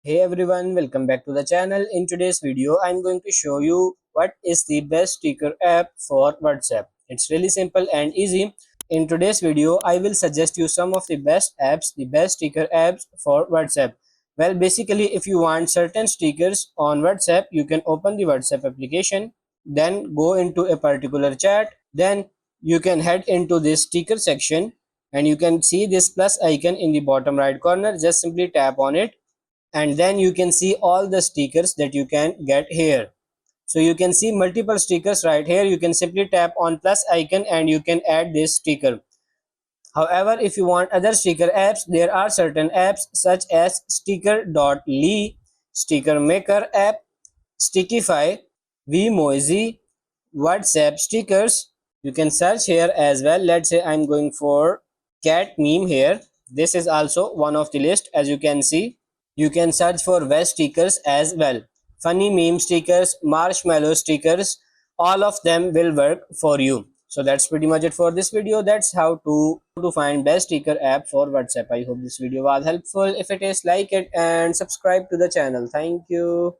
Hey everyone, welcome back to the channel. In today's video, I'm going to show you what is the best sticker app for WhatsApp. It's really simple and easy. In today's video, I will suggest you some of the best apps, the best sticker apps for WhatsApp. Well, basically, if you want certain stickers on WhatsApp, you can open the WhatsApp application, then go into a particular chat, then you can head into this sticker section and you can see this plus icon in the bottom right corner. Just simply tap on it and then you can see all the stickers that you can get here. So you can see multiple stickers right here. You can simply tap on plus icon and you can add this sticker. However, if you want other sticker apps, there are certain apps such as sticker.ly, sticker maker app, stickify, vmoji, WhatsApp stickers. You can search here as well. Let's say I'm going for cat meme here. This is also one of the list. As you can see, you can search for vest stickers as well. Funny meme stickers, marshmallow stickers, all of them will work for you. So that's pretty much it for this video. That's how to find best sticker app for WhatsApp. I hope this video was helpful. If it is, like it and subscribe to the channel. Thank you.